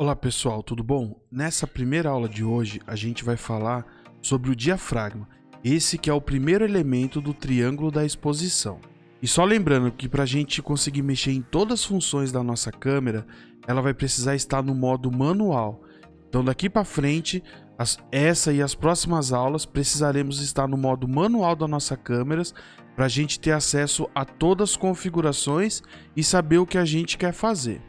Olá pessoal, tudo bom? Nessa primeira aula de hoje a gente vai falar sobre o diafragma, esse que é o primeiro elemento do triângulo da exposição. E só lembrando que para a gente conseguir mexer em todas as funções da nossa câmera, ela vai precisar estar no modo manual. Então daqui para frente, essa e as próximas aulas precisaremos estar no modo manual das nossas câmeras para a gente ter acesso a todas as configurações e saber o que a gente quer fazer.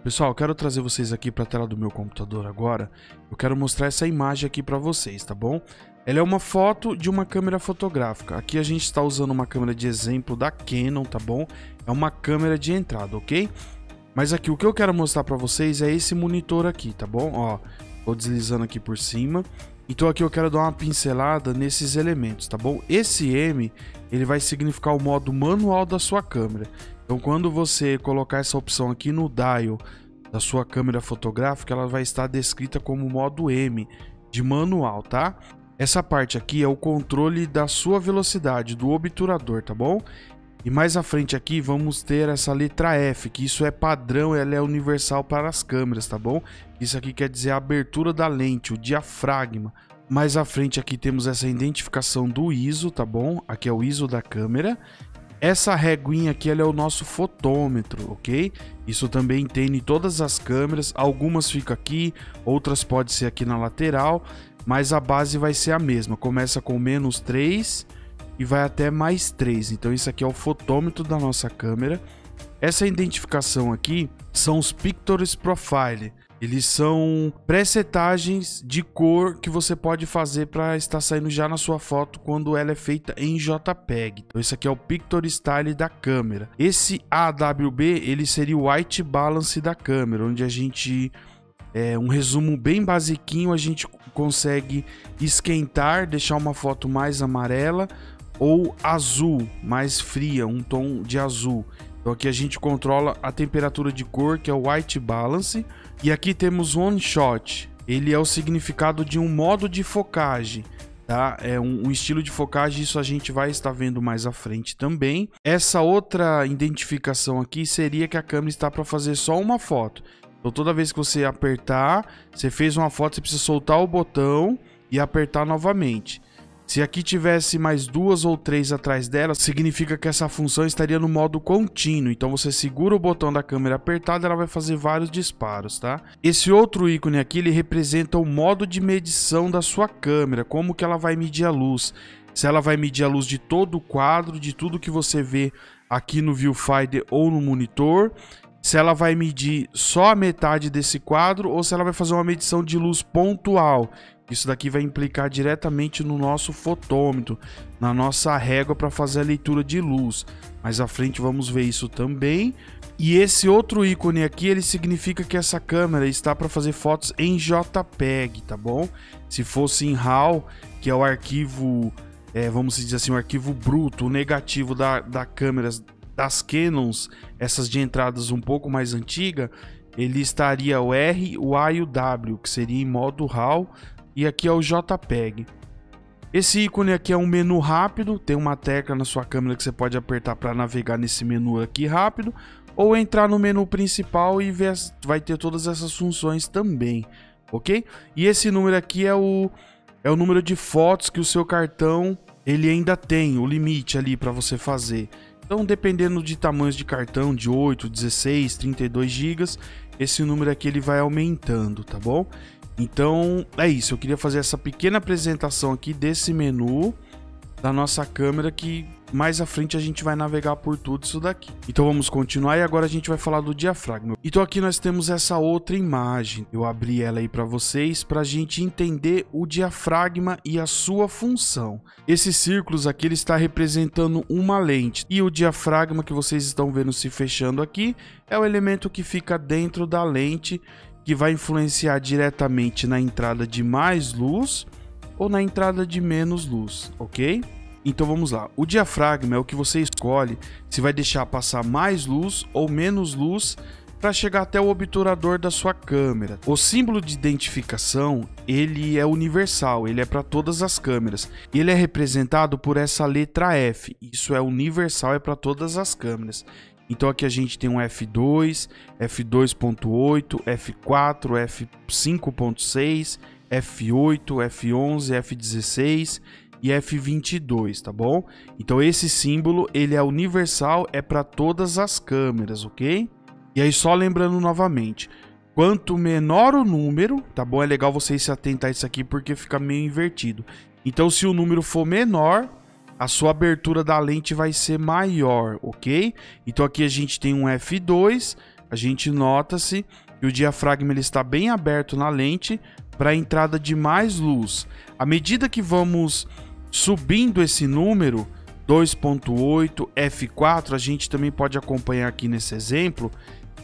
Pessoal, eu quero trazer vocês aqui para a tela do meu computador agora. Eu quero mostrar essa imagem aqui para vocês, tá bom? Ela é uma foto de uma câmera fotográfica. Aqui a gente está usando uma câmera de exemplo da Canon, tá bom? É uma câmera de entrada, ok? Mas aqui o que eu quero mostrar para vocês é esse monitor aqui, tá bom? Ó, tô deslizando aqui por cima. Então aqui eu quero dar uma pincelada nesses elementos, tá bom? Esse M, ele vai significar o modo manual da sua câmera. Então quando você colocar essa opção aqui no dial da sua câmera fotográfica, ela vai estar descrita como modo M, de manual, tá? Essa parte aqui é o controle da sua velocidade, do obturador, tá bom? E mais à frente aqui vamos ter essa letra F, que isso é padrão, ela é universal para as câmeras, tá bom? Isso aqui quer dizer a abertura da lente, o diafragma. Mais à frente aqui temos essa identificação do ISO, tá bom? Aqui é o ISO da câmera. Essa reguinha aqui ela é o nosso fotômetro, ok? Isso também tem em todas as câmeras, algumas ficam aqui, outras pode ser aqui na lateral, mas a base vai ser a mesma, começa com -3 e vai até +3, então isso aqui é o fotômetro da nossa câmera. Essa identificação aqui são os Pictures Profile. Eles são presetagens de cor que você pode fazer para estar saindo já na sua foto quando ela é feita em JPEG. Então esse aqui é o Picture Style da câmera. Esse AWB, ele seria o White Balance da câmera, onde a gente, um resumo bem basiquinho, a gente consegue esquentar, deixar uma foto mais amarela ou azul, mais fria, um tom de azul. Então aqui a gente controla a temperatura de cor, que é o White Balance. E aqui temos One Shot, ele é o significado de um modo de focagem, tá? É um estilo de focagem, isso a gente vai estar vendo mais à frente também. Essa outra identificação aqui seria que a câmera está para fazer só uma foto. Então toda vez que você apertar, você fez uma foto, você precisa soltar o botão e apertar novamente. Se aqui tivesse mais 2 ou 3 atrás dela, significa que essa função estaria no modo contínuo. Então você segura o botão da câmera apertado, ela vai fazer vários disparos, tá? Esse outro ícone aqui, ele representa o modo de medição da sua câmera, como que ela vai medir a luz. Se ela vai medir a luz de todo o quadro, de tudo que você vê aqui no viewfinder ou no monitor. Se ela vai medir só a metade desse quadro ou se ela vai fazer uma medição de luz pontual. Isso daqui vai implicar diretamente no nosso fotômetro, na nossa régua para fazer a leitura de luz. Mais à frente vamos ver isso também. E esse outro ícone aqui, ele significa que essa câmera está para fazer fotos em JPEG, tá bom? Se fosse em RAW, que é o arquivo, vamos dizer assim, o arquivo bruto, o negativo da câmera das Canons, essas de entradas um pouco mais antiga, ele estaria o R, o A e o W, que seria em modo RAW. E aqui é o JPEG. Esse ícone aqui é um menu rápido, tem uma tecla na sua câmera que você pode apertar para navegar nesse menu aqui rápido, ou entrar no menu principal e ver, vai ter todas essas funções também, ok? E esse número aqui é o número de fotos que o seu cartão ele ainda tem, o limite ali para você fazer. Então, dependendo de tamanhos de cartão, de 8, 16, 32 GB, esse número aqui ele vai aumentando, tá bom? Então é isso, eu queria fazer essa pequena apresentação aqui desse menu da nossa câmera, que mais à frente a gente vai navegar por tudo isso daqui. Então vamos continuar e agora a gente vai falar do diafragma. Então aqui nós temos essa outra imagem, eu abri ela aí para vocês para a gente entender o diafragma e a sua função. Esses círculos aqui ele está representando uma lente e o diafragma que vocês estão vendo se fechando aqui é o elemento que fica dentro da lente, que vai influenciar diretamente na entrada de mais luz ou na entrada de menos luz, ok? Então vamos lá, o diafragma é o que você escolhe se vai deixar passar mais luz ou menos luz para chegar até o obturador da sua câmera. O símbolo de identificação, ele é universal, ele é para todas as câmeras. Ele é representado por essa letra F, isso é universal, é para todas as câmeras. Então aqui a gente tem um F2, F2.8, F4, F5.6, F8, F11, F16 e F22, tá bom? Então esse símbolo, ele é universal, é para todas as câmeras, ok? E aí só lembrando novamente, quanto menor o número, tá bom? É legal vocês se atentar a isso aqui porque fica meio invertido. Então se o número for menor, a sua abertura da lente vai ser maior, ok? Então aqui a gente tem um F2, a gente nota-se que o diafragma ele está bem aberto na lente para a entrada de mais luz. À medida que vamos subindo esse número, 2.8, F4, a gente também pode acompanhar aqui nesse exemplo,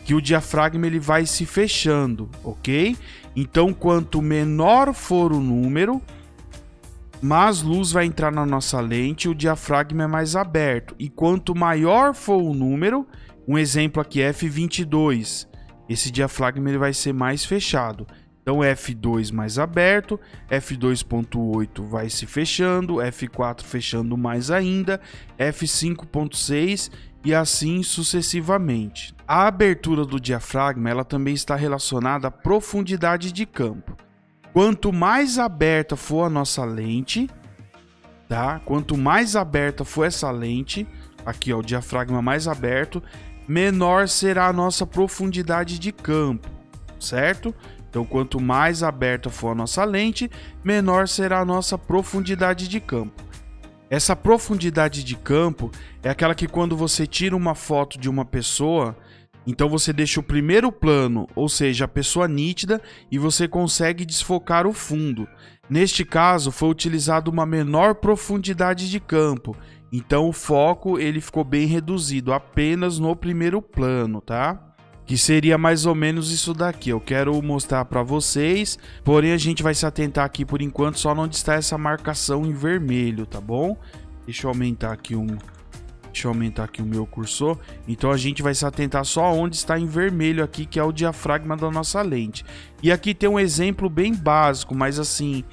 que o diafragma ele vai se fechando, ok? Então quanto menor for o número, mais luz vai entrar na nossa lente, o diafragma é mais aberto. E quanto maior for o número, um exemplo aqui é F22, esse diafragma ele vai ser mais fechado. Então F2 mais aberto, F2.8 vai se fechando, F4 fechando mais ainda, F5.6 e assim sucessivamente. A abertura do diafragma ela também está relacionada à profundidade de campo. Quanto mais aberta for a nossa lente, tá? Quanto mais aberta for essa lente, aqui ó, o diafragma mais aberto, menor será a nossa profundidade de campo, certo? Então, quanto mais aberta for a nossa lente, menor será a nossa profundidade de campo. Essa profundidade de campo é aquela que quando você tira uma foto de uma pessoa, então você deixa o primeiro plano, ou seja, a pessoa nítida, e você consegue desfocar o fundo. Neste caso, foi utilizado uma menor profundidade de campo, então o foco ele ficou bem reduzido, apenas no primeiro plano, tá? Que seria mais ou menos isso daqui. Eu quero mostrar para vocês, porém a gente vai se atentar aqui por enquanto só onde está essa marcação em vermelho, tá bom? Deixa eu aumentar aqui o meu cursor. Então a gente vai se atentar só onde está em vermelho aqui, que é o diafragma da nossa lente. E aqui tem um exemplo bem básico, mas assim,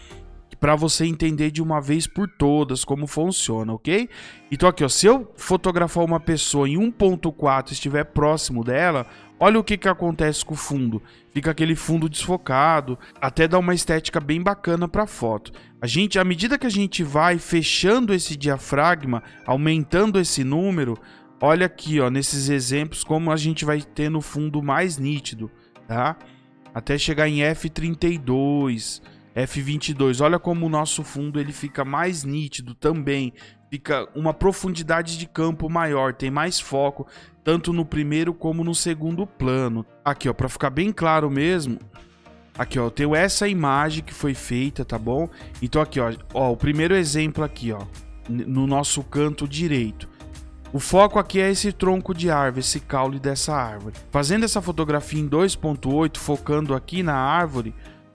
para você entender de uma vez por todas como funciona, ok? Então aqui, ó, se eu fotografar uma pessoa em 1.4 e estiver próximo dela, olha o que acontece com o fundo. Fica aquele fundo desfocado, até dá uma estética bem bacana para a foto. À medida que a gente vai fechando esse diafragma, aumentando esse número, olha aqui, ó, nesses exemplos, como a gente vai tendo o fundo mais nítido, tá? Até chegar em F32, F22. Olha como o nosso fundo ele fica mais nítido também. Fica uma profundidade de campo maior, tem mais foco, tanto no primeiro como no segundo plano. Aqui, ó, para ficar bem claro mesmo, aqui, ó, eu tenho essa imagem que foi feita, tá bom? Então aqui, ó, o primeiro exemplo aqui, ó, no nosso canto direito. O foco aqui é esse tronco de árvore, esse caule dessa árvore. Fazendo essa fotografia em 2.8, focando aqui na árvore,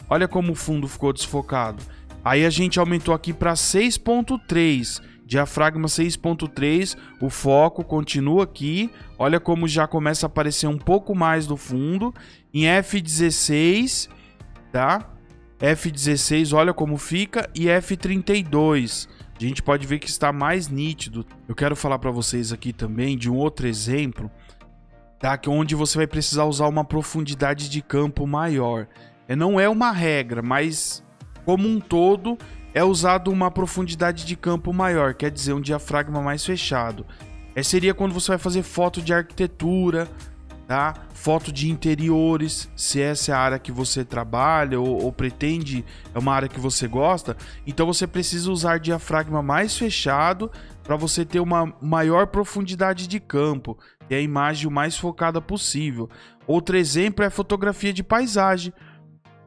olha como o fundo ficou desfocado. Aí a gente aumentou aqui para 6.3, diafragma 6.3, o foco continua aqui. Olha como já começa a aparecer um pouco mais do fundo. Em F16, tá? F16, olha como fica. E F32, a gente pode ver que está mais nítido. Eu quero falar para vocês aqui também de um outro exemplo, tá? Que onde você vai precisar usar uma profundidade de campo maior. Não é uma regra, mas como um todo é usado uma profundidade de campo maior, quer dizer, um diafragma mais fechado. Seria quando você vai fazer foto de arquitetura, tá? Foto de interiores, se essa é a área que você trabalha ou pretende, é uma área que você gosta, então você precisa usar diafragma mais fechado para você ter uma maior profundidade de campo, ter a imagem o mais focada possível. Outro exemplo é fotografia de paisagem.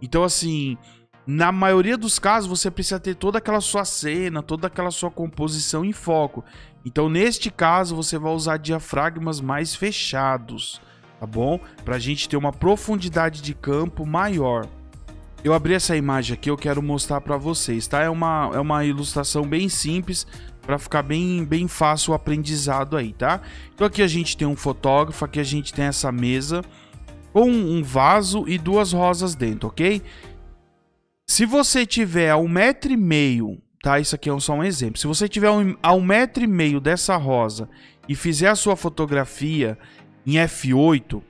Então, assim, na maioria dos casos, você precisa ter toda aquela sua cena, toda aquela sua composição em foco. Então, neste caso, você vai usar diafragmas mais fechados, tá bom? Para a gente ter uma profundidade de campo maior. Eu abri essa imagem aqui, eu quero mostrar para vocês, tá? É uma ilustração bem simples, para ficar bem fácil o aprendizado aí, tá? Então, aqui a gente tem um fotógrafo, aqui a gente tem essa mesa com um vaso e duas rosas dentro, ok? Se você tiver a 1,5 m, tá? Isso aqui é só um exemplo. Se você tiver a 1,5 m dessa rosa e fizer a sua fotografia em f8,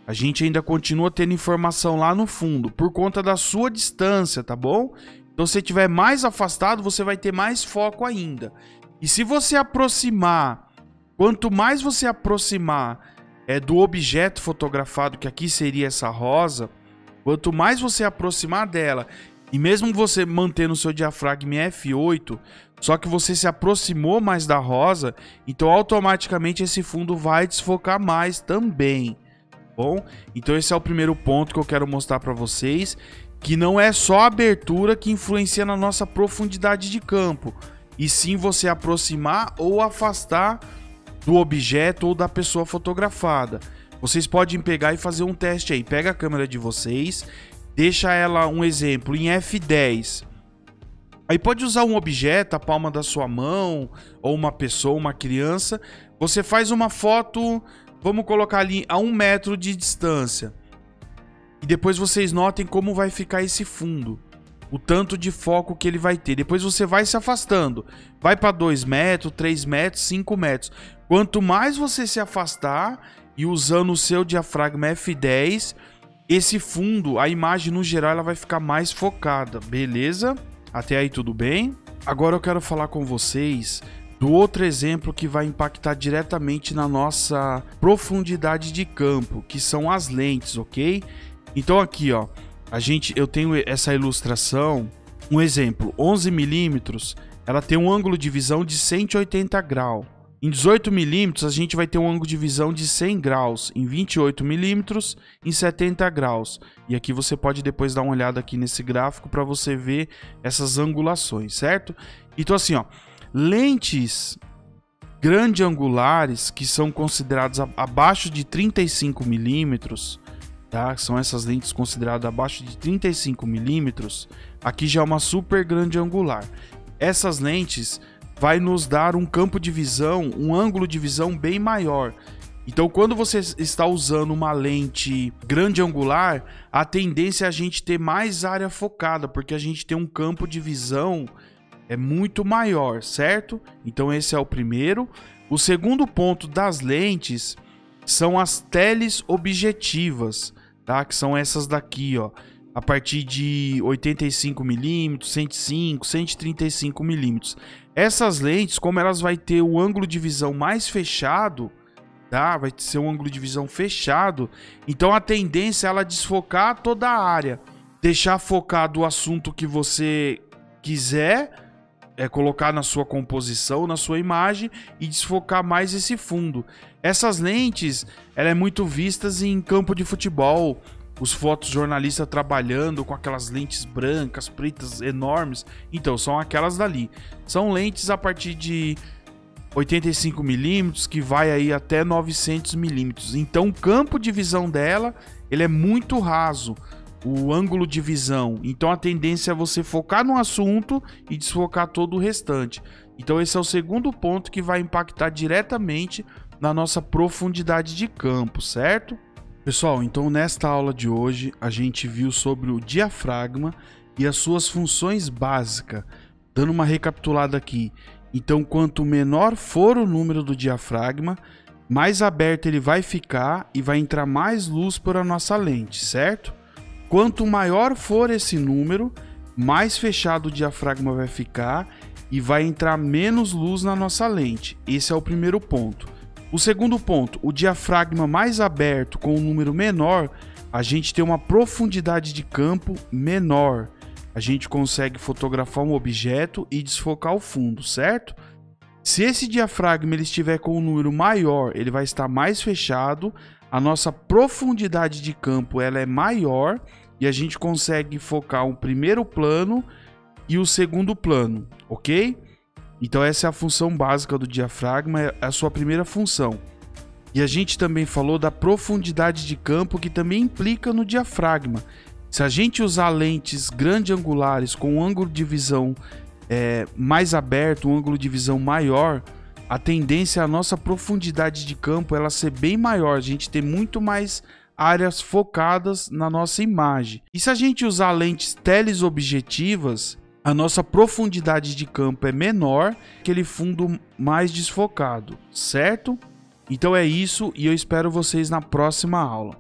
a gente ainda continua tendo informação lá no fundo, por conta da sua distância, tá bom? Então, se você estiver mais afastado, você vai ter mais foco ainda. E se você aproximar, quanto mais você aproximar do objeto fotografado, que aqui seria essa rosa, quanto mais você aproximar dela, e mesmo você mantendo o seu diafragma em f8, só que você se aproximou mais da rosa, então automaticamente esse fundo vai desfocar mais também. Bom, então esse é o primeiro ponto que eu quero mostrar para vocês, que não é só a abertura que influencia na nossa profundidade de campo, e sim você aproximar ou afastar do objeto ou da pessoa fotografada. Vocês podem pegar e fazer um teste aí. Pega a câmera de vocês, deixa ela, um exemplo, em f10. Aí pode usar um objeto, a palma da sua mão, ou uma pessoa, uma criança. Você faz uma foto, vamos colocar ali a 1 metro de distância. E depois vocês notem como vai ficar esse fundo. O tanto de foco que ele vai ter. Depois você vai se afastando. Vai para 2 metros, 3 metros, 5 metros. Quanto mais você se afastar e usando o seu diafragma f10, esse fundo, a imagem no geral, ela vai ficar mais focada. Beleza? Até aí tudo bem? Agora eu quero falar com vocês do outro exemplo que vai impactar diretamente na nossa profundidade de campo, que são as lentes, ok? Então aqui, ó, eu tenho essa ilustração, um exemplo, 11 milímetros, ela tem um ângulo de visão de 180 graus. Em 18 milímetros, a gente vai ter um ângulo de visão de 100 graus. Em 28 milímetros, em 70 graus. E aqui você pode depois dar uma olhada aqui nesse gráfico para você ver essas angulações, certo? Então assim, ó, lentes grande angulares que são consideradas abaixo de 35 milímetros, tá? São essas lentes consideradas abaixo de 35 milímetros. Aqui já é uma super grande angular. Essas lentes vai nos dar um campo de visão, um ângulo de visão bem maior. Então, quando você está usando uma lente grande angular, a tendência é a gente ter mais área focada, porque a gente tem um campo de visão muito maior, certo? Então, esse é o primeiro. O segundo ponto das lentes são as teleobjetivas, tá? Que são essas daqui, ó. A partir de 85 milímetros, 105, 135 milímetros. Essas lentes, como elas vão ter o ângulo de visão mais fechado, tá? Vai ser um ângulo de visão fechado. Então a tendência é ela desfocar toda a área, deixar focado o assunto que você quiser colocar na sua composição, na sua imagem, e desfocar mais esse fundo. Essas lentes, ela é muito vistas em campo de futebol. Os fotojornalistas trabalhando com aquelas lentes brancas, pretas, enormes. Então, são aquelas dali. São lentes a partir de 85 milímetros, que vai aí até 900 milímetros. Então, o campo de visão dela, ele é muito raso, o ângulo de visão. Então, a tendência é você focar no assunto e desfocar todo o restante. Então, esse é o segundo ponto que vai impactar diretamente na nossa profundidade de campo, certo? Pessoal, então nesta aula de hoje a gente viu sobre o diafragma e as suas funções básicas. Dando uma recapitulada aqui. Então, quanto menor for o número do diafragma, mais aberto ele vai ficar e vai entrar mais luz para a nossa lente, certo? Quanto maior for esse número, mais fechado o diafragma vai ficar e vai entrar menos luz na nossa lente. Esse é o primeiro ponto. O segundo ponto, o diafragma mais aberto com um número menor, a gente tem uma profundidade de campo menor. A gente consegue fotografar um objeto e desfocar o fundo, certo? Se esse diafragma ele estiver com um número maior, ele vai estar mais fechado, a nossa profundidade de campo ela é maior e a gente consegue focar o primeiro plano e o segundo plano, ok? Então essa é a função básica do diafragma, é a sua primeira função. E a gente também falou da profundidade de campo que também implica no diafragma. Se a gente usar lentes grande angulares com um ângulo de visão mais aberto, um ângulo de visão maior, a tendência é a nossa profundidade de campo ela ser bem maior, a gente ter muito mais áreas focadas na nossa imagem. E se a gente usar lentes teleobjetivas, a nossa profundidade de campo é menor, aquele fundo mais desfocado, certo? Então é isso e eu espero vocês na próxima aula.